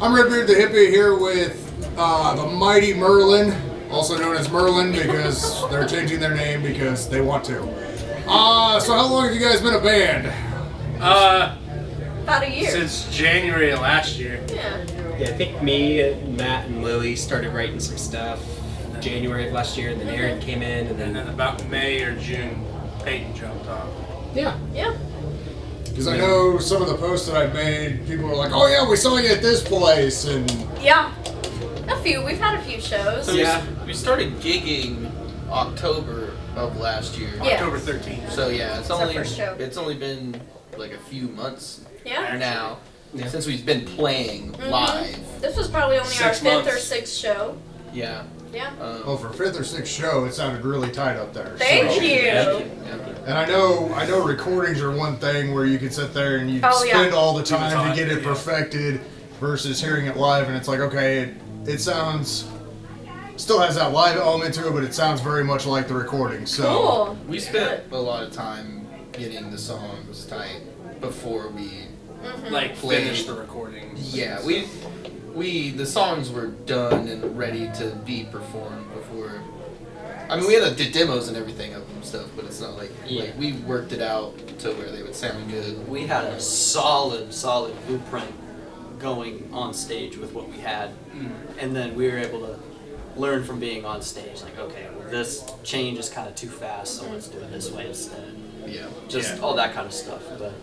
I'm Red Beard the Hippy here with the Mighty Merlin, also known as Merlin because they're changing their name because they want to. So how long have you guys been a band? About a year. Since January of last year. Yeah. Yeah, I think me, Matt, and Lily started writing some stuff January of last year, and then Aaron came in, and And then then about May or June, Peyton jumped on. yeah. Because I know some of the posts that I've made, people are like, "Oh yeah, we saw you at this place," and Yeah. A few. We've had a few shows. So we started gigging October of last year. Yeah. October 13th. So yeah, our first show. it's only been like a few months Yeah. now Yeah. since we've been playing live. This was probably only our 6 fifth months. or sixth show. Yeah. Yeah. well, for fifth or sixth show, it sounded really tight up there. Thank So- you. And I know recordings are one thing where you can sit there and you Oh, yeah. spend all the time to time, get it yeah. perfected versus hearing it live and it's like, okay, it sounds, still has that live element to it, but it sounds very much like the recording. So Cool. We spent a lot of time getting the songs tight before we Like, Played. finished the recordings. yeah, the songs were done and ready to be performed before. I mean, we had the demos and everything of them stuff, but it's not like we worked it out to where they would sound good. We had a solid blueprint going on stage with what we had, and then we were able to learn from being on stage. Like, okay, well, this change is kind of too fast, so let's do it this way instead. Yeah. Just all that kind of stuff. But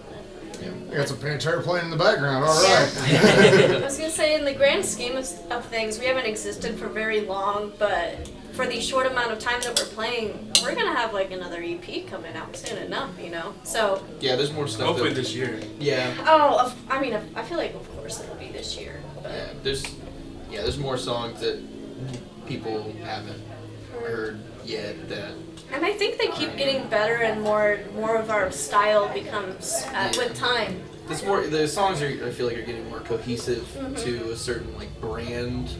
I got some Pantera playing in the background. All right. I was gonna say, in the grand scheme of things, we haven't existed for very long, but for the short amount of time that we're playing, we're gonna have like another EP coming out soon enough, you know. So. Yeah, there's more stuff. Hopefully that- this year. Yeah. Oh, I mean, I feel like of course it'll be this year. But Yeah, there's more songs that people haven't heard yet that And I think they keep getting better, and more of our style becomes with time. it's more the songs I feel like are getting more cohesive to a certain like brand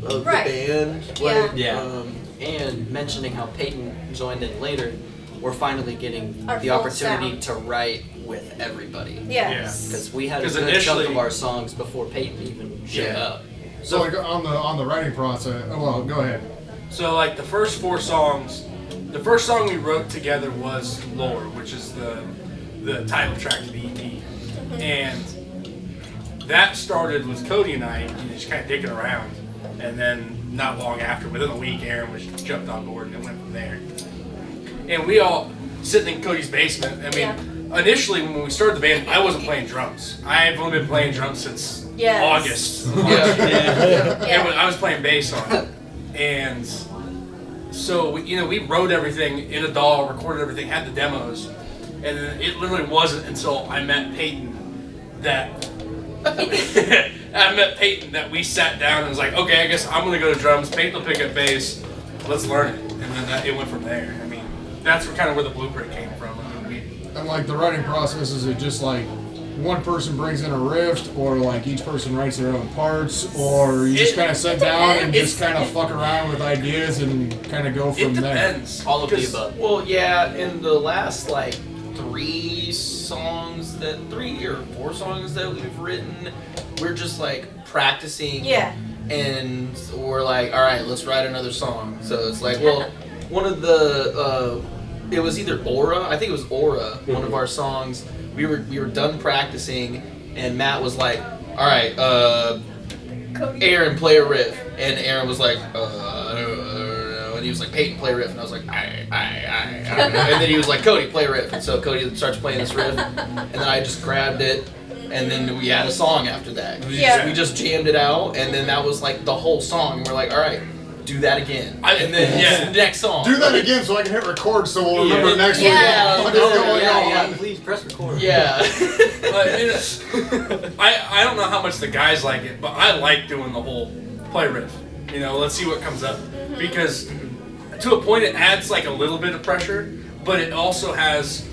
of Right. the band. Yeah. Like, yeah, and mentioning how Peyton joined in later, we're finally getting Our the full opportunity sound. to write with everybody. Yes. Because we had a 'Cause good chunk initially- of our songs before Peyton even showed Yeah. up. So like on the writing process. Oh, well, go ahead. So, like, the first 4 songs, the first song we wrote together was Lore, which is the title track to the EP. And that started with Cody and I, just kind of dicking around. And then, not long after, within a week, Aaron was jumped on board and it went from there. And we all, sitting in Cody's basement, I mean, initially when we started the band, I wasn't playing drums. I've only been playing drums since Yes. August. Yeah. And I was playing bass on it. And so, we wrote everything in a DAW, recorded everything, had the demos. And then it literally wasn't until I met Peyton that we sat down and was like, okay, I guess I'm going to go to drums, Peyton will pick up bass, let's learn it. And then it went from there. I mean, that's kind of where the blueprint came from. I mean, And like the writing process, is it just like one person brings in a riff, or like each person writes their own parts, or you just kind of sit down and just kind of fuck around with ideas and kind of go it from there? depends. All of the 'Cause- above. Well, yeah, in the last like 3 or 4 songs that we've written, we're just like practicing. Yeah. And we're like, all right, let's write another song. So it's like, well, one of the it was either Aura, I think it was Aura, one of our songs. We were done practicing, and Matt was like, all right, Cody. Aaron, play a riff. And Aaron was like, I don't know. And he was like, Peyton, play a riff. And I was like, I don't know. And then he was like, Cody, play a riff. And so Cody starts playing this riff. And then I just grabbed it. And then we had a song after that. We just jammed it out. And then that was like the whole song. And we're like, all right, do that again. And then next song. Do that again so I can hit record so we'll remember the next Yeah. one. What is going on? Please press record. Yeah. But, I don't know how much the guys like it, but I like doing the whole play riff. Let's see what comes up. Because to a point it adds like a little bit of pressure, but it also has,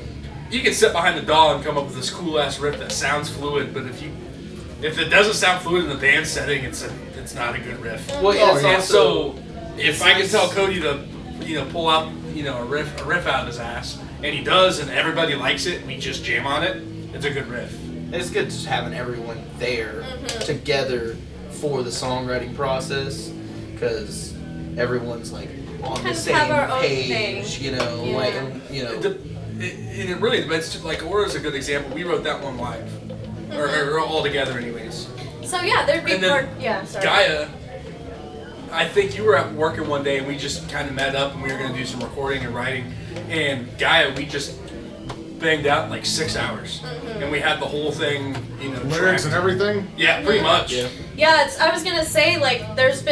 you can sit behind the DAW and come up with this cool ass riff that sounds fluid, but if it doesn't sound fluid in the band setting, it's not a good riff. Well, yeah, Oh, And so if I can tell Cody to pull out a riff out of his ass, and he does, and everybody likes it, we just jam on it, it's a good riff. it's good just having everyone there together for the songwriting process, because everyone's like on Kind the of same have our own page, thing. you know, Yeah. like, you know. It really depends. Like Aura's a good example. We wrote that one live, or all together, anyways. So yeah, there'd be And then more. Yeah, sorry. Gaia, I think you were at working one day and we just kind of met up and we were going to do some recording and writing. And Gaia, we just banged out in like 6 hours, and we had the whole thing, you know, Lyrics tracked. and everything. Yeah, pretty much. Yeah, I was gonna say, like, there's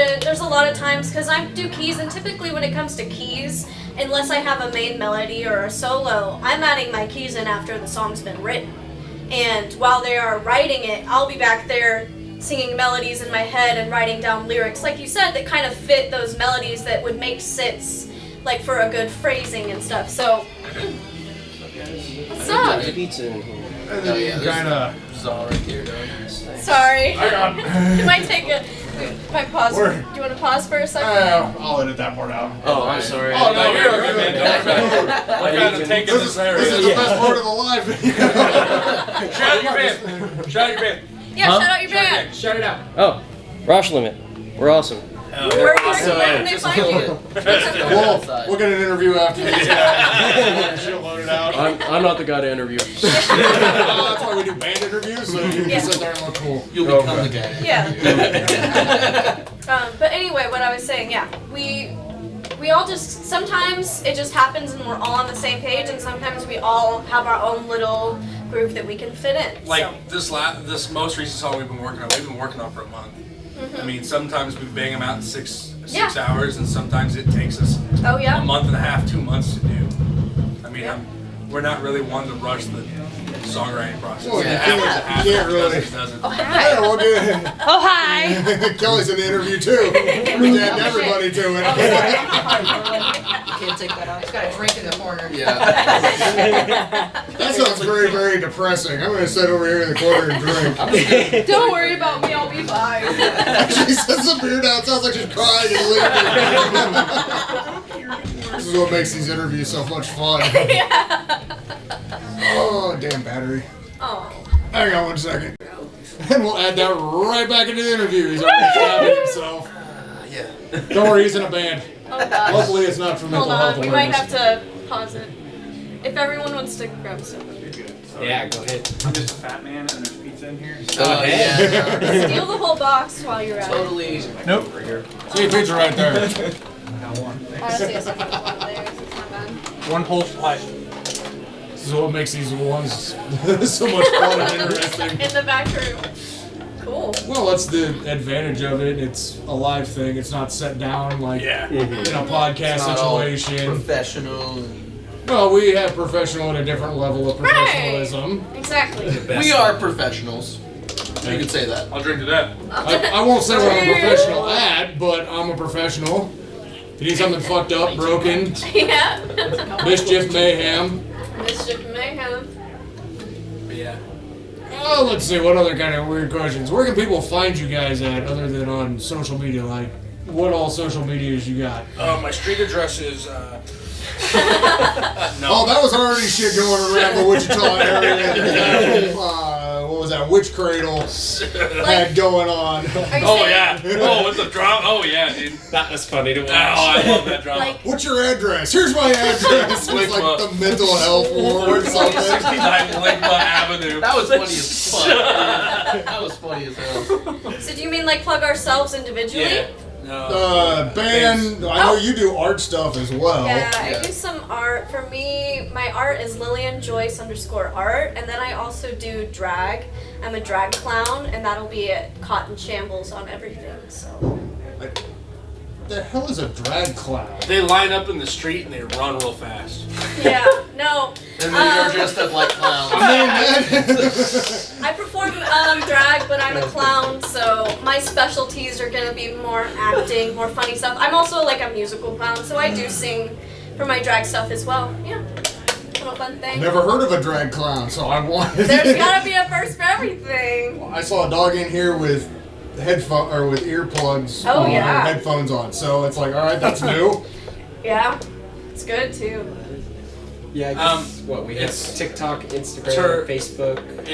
a lot of times, because I do keys, and typically when it comes to keys, unless I have a main melody or a solo, I'm adding my keys in after the song's been written. And while they are writing it, I'll be back there singing melodies in my head and writing down lyrics, like you said, that kind of fit those melodies that would make sense, like for a good phrasing and stuff. So, what's up? Pizza in here. And then you kind of. This is all right here, dog. Sorry. I got. You might take a. My pause. Do you want to pause for a second? I'll edit that part out. Oh, I'm sorry. Oh no, you're good, man. We're kind of taking This this is area. the best part of the live video. Shout out your band. Shout out your band. Yeah, shout out your band. Shout it out. Oh, Rosh Limit. We're awesome. Where can they find you? We'll get an interview after this. She'll load it out. I'm not the guy to interview. That's why we do band interviews, so you can sit there and look cool. You'll become the guy. Yeah. But anyway, what I was saying, yeah, we all just, sometimes it just happens and we're all on the same page, and sometimes we all have our own little groove that we can fit in. Like this most recent song we've been working on for a month. I mean, sometimes we bang them out in six hours, and sometimes it takes us Oh a yeah. month and a half, 2 months to do. I mean, we're not really one to rush the songwriting process. Well, It you happens, can't- it happens, you can't it really- doesn't, it doesn't. Oh Yeah, hi. we'll get Oh hi. Kelly's in the interview too. We add everybody to it. Can't take that out. He's got a drink in the corner. Yeah. That sounds very, very depressing. I'm gonna sit over here in the corner and drink. Don't worry about me. I'll be fine. She sets the beer down. Sounds like she's crying and leaving. This is what makes these interviews so much fun. Oh, damn battery. Oh. Hang on 1 second. And we'll add that right back into the interview. He's already stabbing himself. Yeah. Don't worry, he's in a band. Oh gosh. Luckily, it's not for mental Hold health on, we might awareness. have to pause it. If everyone wants to grab some. Yeah, go ahead. I'm just a fat man and there's pizza in here. Oh, yeah. Steal the whole box while you're at it. Totally. Nope. See, pizza right there. Got one. Honestly, I said one there, so it's not bad. One whole slice. This is what makes these ones so much fun and interesting. In the back room. Cool. Well, that's the advantage of it. It's a live thing. It's not set down like in a podcast It's not all situation. professional. Well, we have professional at a different level of professionalism. Exactly. We are professionals. You could say that. I'll drink to that. I won't say what I'm a professional at, but I'm a professional. If you need something fucked up, broken, Yeah. mischief, mayhem. Mischief Mayhem. But yeah. Oh, let's see, what other kind of weird questions? Where can people find you guys at other than on social media? Like, what all social medias you got? My street address is. Oh, that was already shit going around the Wichita area. What was that? Witch Cradle had going on. Are you Oh saying, yeah. Oh, with the drama. Oh yeah, dude. That was funny to Oh, watch. I love that drama. Like, What's your address? Here's my address. It's like the mental health ward or something. 69 Ligma Avenue. That was funny as fuck. That was funny as hell. so do you mean like plug ourselves individually? Yeah. No. Band, I know you do art stuff as well. Yeah, I Yeah. do some art. For me, my art is LillianJoyce_art, and then I also do drag. I'm a drag clown, and that'll be at Cotton Shambles on everything. So. What the hell is a drag clown? They line up in the street and they run real fast. Yeah, no. And then you're dressed up like clowns. I perform drag, but I'm a clown, so my specialties are gonna be more acting, more funny stuff. I'm also like a musical clown, so I do sing for my drag stuff as well. Yeah, little fun thing. Never heard of a drag clown, so I wanted. There's gotta be a first for everything. I saw a dog in here with headphone or with earplugs Oh, on, yeah. or headphones on, so it's like, all right, that's new. Yeah, it's good too. Yeah, I guess what we have it's TikTok, Instagram, Facebook. And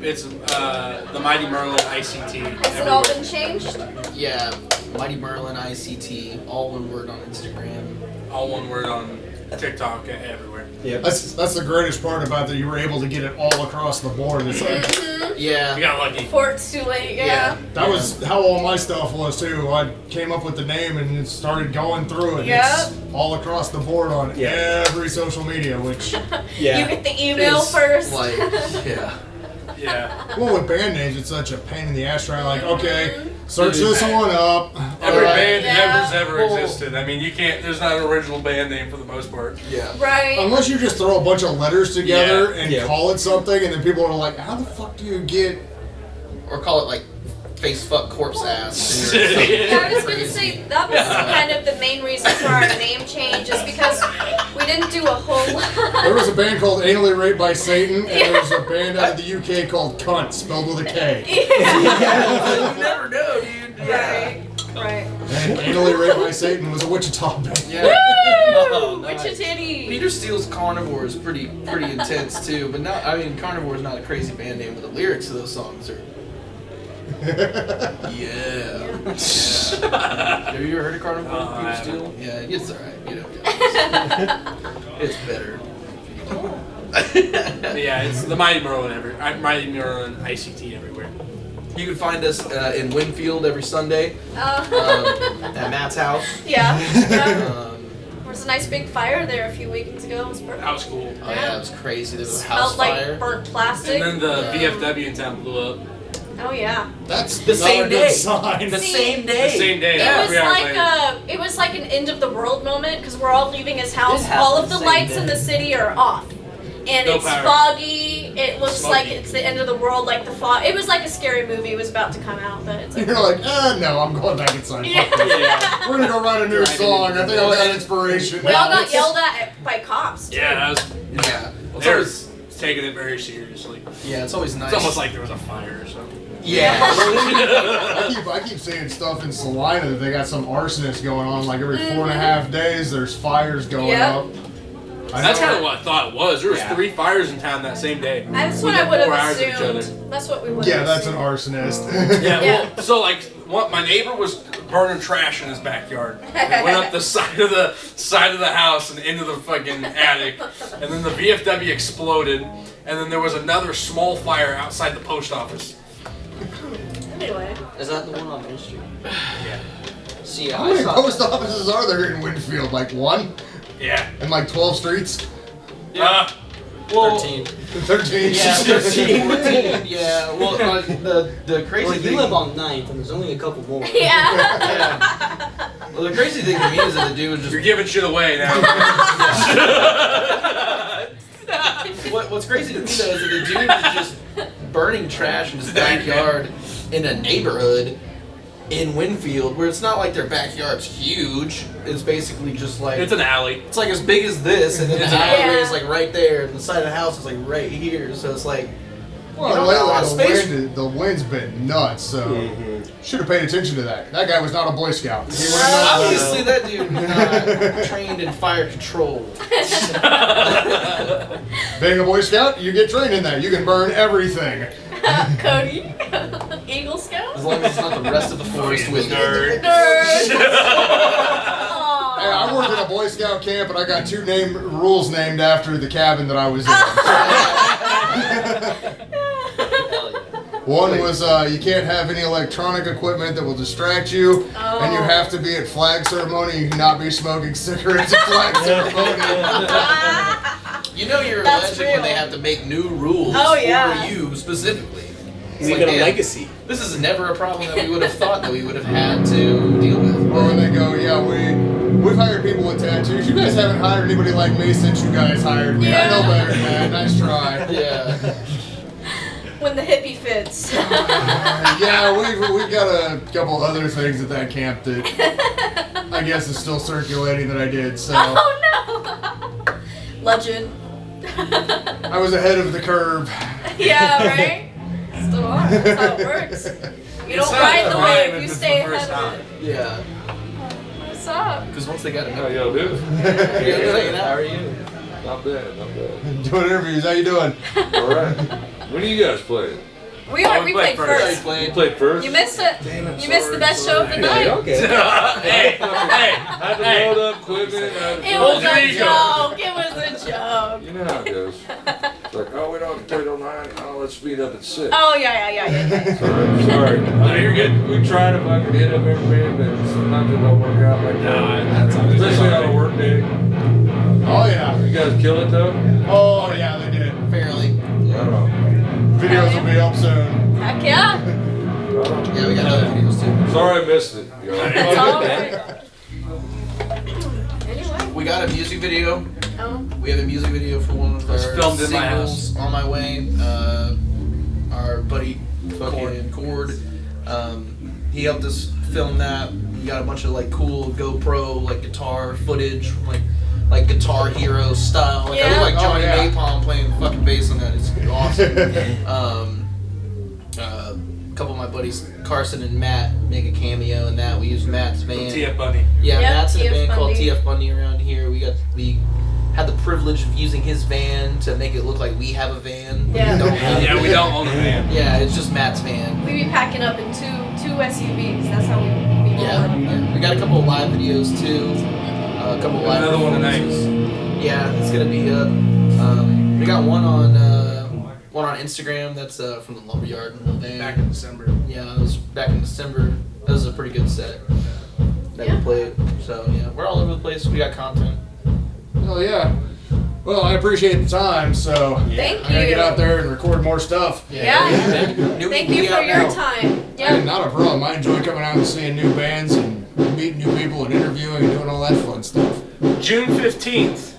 it's the Mighty Merlin ICT. Has it all been changed? Yeah, Mighty Merlin ICT, all one word on Instagram. All one word on TikTok, everywhere. Yeah. That's the greatest part about that. You were able to get it all across the board. It's like, Yeah. You got lucky. Before it's too late, yeah. that was how all my stuff was too. I came up with the name and it started going through it. Yep. It's all across the board on every social media, which You get the email Is, first. Like, yeah. Yeah. well, with band names, it's such a pain in the ass trying like, okay, search this one up. Every Alright. band Yeah. ever existed. I mean, you can't. There's not an original band name for the most part. Yeah. Right. Unless you just throw a bunch of letters together and Yeah. call it something, and then people are like, how the fuck do you get... Or call it like face fuck corpse ass. Or Yeah, something Yeah, I was gonna crazy. say that was kind of the main reason for our name change, is because we didn't do a whole There lot. was a band called Anally Raped by Satan, and there was a band out of the UK called Cunt, spelled with a K. You never know, dude. Right. Right. And Anally Raped by Satan was a Wichita band. Yeah. Woo! nice. Wichita. Peter Steele's Carnivore is pretty intense too, but not. I mean, Carnivore is not a crazy band name, but the lyrics of those songs are. Yeah. Have you ever heard of Carnivore? Peter Steele? Yeah, it's alright. You know, it's better. Yeah, it's the Mighty Merlin Mighty Merlin ICT everywhere. You can find us in Winfield every Sunday at Matt's house. Yeah. Yeah. Um, There was a nice big fire there a few weekends ago. It was perfect. That was cool. oh yeah, it was crazy. There was a house Smelled fire. like burnt plastic. And then the VFW in town blew up. Oh yeah. That's The not same a good day. sign. The See, same day. The same day. It was 3 hours like later. it was like an end of the world moment because we're all leaving his house. It happened All of the the same lights day. in the city are off, and No it's power. foggy. It looks Smoky. like it's the end of the world. Like the fog. It was like a scary movie was about to come out, but it's like. You're like, no, I'm going back inside. Yeah. Fuck this. Yeah. We're gonna go write a new song. I think I got inspiration. We all got yelled at by cops. Too. Yeah, that was. Yeah. It's They're always, taking it very seriously. yeah, it's always nice. It's almost like there was a fire or something. yeah. I keep seeing stuff in Salina that they got some arsonist going on. Like every 4.5 days, there's fires going Yep. up. That's kind of what I thought it was. There was Yeah. 3 fires in town that same day. That's what I Within would 4 have hours of each other. assumed. That's what we would. Yeah, have that's an assumed. arsonist. Yeah, Yeah. well, so like, my neighbor was burning trash in his backyard. It went up the side of the house and into the fucking attic, and then the VFW exploded, and then there was another small fire outside the post office. Anyway. Is that the one on Main Street? Yeah. See, How I many saw post offices are there in Winfield? Like 1? Yeah. And like 12 streets? Well, 13. 13? yeah, 13, 14, yeah. Well, the crazy Well, you thing. live on 9th, and there's only a couple more. Yeah. Yeah. Well, the crazy thing to me is that the dude was just. You're giving shit away now. What's crazy to me though is that the dude was just burning trash in his backyard in a neighborhood in Winfield, where it's not like their backyard's huge. It's basically just like It's an alley. it's like as big as this, and then the It's alleyway Yeah. is like right there, and the side of the house is like right here. So it's like Well, you don't got a lot of lately space. the wind's been nuts, so Mm-hmm. should have paid attention to that. That guy was not a Boy Scout. He would've known Obviously, that dude not trained in fire control. Being a Boy Scout, you get trained in that. You can burn everything. Cody. Eagle Scout. As long as it's not the rest of the forest with you. Nerd. Nerd. Hey, Aw. I worked in a Boy Scout camp, and I got 2 rules named after the cabin that I was in. Hell yeah. One was you can't have any electronic equipment that will distract you, and you Oh. have to be at flag ceremony. You cannot be smoking cigarettes at flag ceremony. You know you're a That's legend when real. they have to make new rules Oh, yeah. for you specifically. It's We like, got a man, legacy. This is never a problem that we would have thought that we would have had to deal with. Or when they go, yeah, we've hired people with tattoos. You guys haven't hired anybody like me since you guys hired me. I know Yeah. better than that. Nice try. Yeah. When the hippie fits. Yeah, we've got a couple other things at that camp that I guess is still circulating that I did. So Oh no. Legend. I was ahead of the curve. Yeah, right? Still are. That's how it works. You don't ride the wave, you stay ahead of it. Yeah. What's up? Because once they got to know Yo, dude. Yeah, How are you? Not bad, not bad. Doing interviews. How you doing? All right. When are you guys playing? We played first. You played first? You missed it. Damn it, You missed the best show of the night. Okay. hey, I had to load up equipment. It was a joke. It was a joke. You know how it goes. It's like, oh, we don't have to play till 9. Oh, let's speed up at 6. Oh yeah. Sorry. I mean, you're good. We try to fucking hit up every band, but sometimes it don't work out like that. Especially on a work day. Oh yeah. You guys kill it though? Oh yeah, they did. Fairly. I don't know. Videos will be up soon. Heck yeah. Yeah, we got other videos too. Sorry I missed it. You know? It's all right. Anyway. We got a music video. Oh. We have a music video for one of our filmed in my singles, On My Way. Our buddy fucking Cord. He helped us film that. We got a bunch of like cool GoPro like guitar footage from like Guitar Hero style. Like, I look like Johnny Napalm playing fucking bass on that. It's awesome. A couple of my buddies, Carson and Matt, make a cameo in that. We used Matt's van. TF Bunny. Yeah, Yep, Matt's in a TF band called Bundy. TF Bundy around here. We had the privilege of using his van to make it look like we have a van. Yeah. We don't have Yeah, we don't own a van. Yeah, it's just Matt's van. We be packing up in two SUVs. That's how we Yeah, roll. yeah. We got a couple of live videos too. A couple of live Another one tonight. performances. Yeah, it's gonna be up. We got one on Instagram. That's from the Lumberyard in Van. Back in December. Yeah, it was back in December. That was a pretty good set that we played. So yeah, we're all over the place. We got content. Oh yeah. Well, I appreciate the time, so Thank I'm gonna you. get out there and record more stuff. Yeah. New Thank EP you for out your now. time. Yeah, Yeah. not a problem. I enjoy coming out and seeing new bands and meeting new people and interviewing and doing all that fun stuff. June 15th,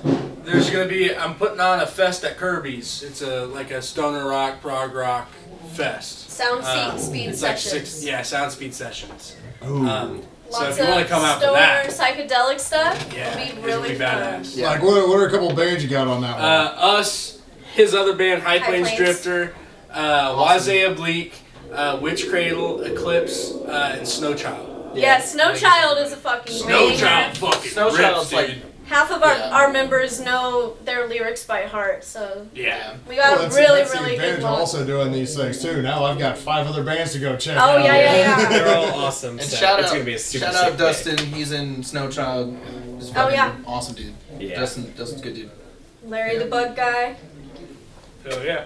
there's gonna be. I'm putting on a fest at Kirby's. It's like a stoner rock, prog rock fest. Sound speed it's like sessions. sound speed sessions. Ooh. So Lots if you want of to come out for stoner that, psychedelic stuff. yeah, It'll be it'll really be fun. badass. Yeah. Like, what are a couple of bands you got on that one? Us, his other band, High High Plains Plains. Drifter, Wazay Oblique, Witch Cradle, Eclipse, and Snow Child. Yeah, Snow Child is a fucking Snow banger. Child fucking Snow rips, Child's dude. like- Half of Yeah. our members know their lyrics by heart, so Yeah. we got that's, really, that's really the advantage good of ones. also doing these things too. Now I've got 5 other bands to go check Oh, out. yeah. They're all awesome. And so shout it's out, gonna be a super shout sick out Dustin. He's in Snow Child. He's Oh, fucking yeah. awesome dude. Yeah. Dustin's a good dude. Larry the Bug Guy. Oh yeah.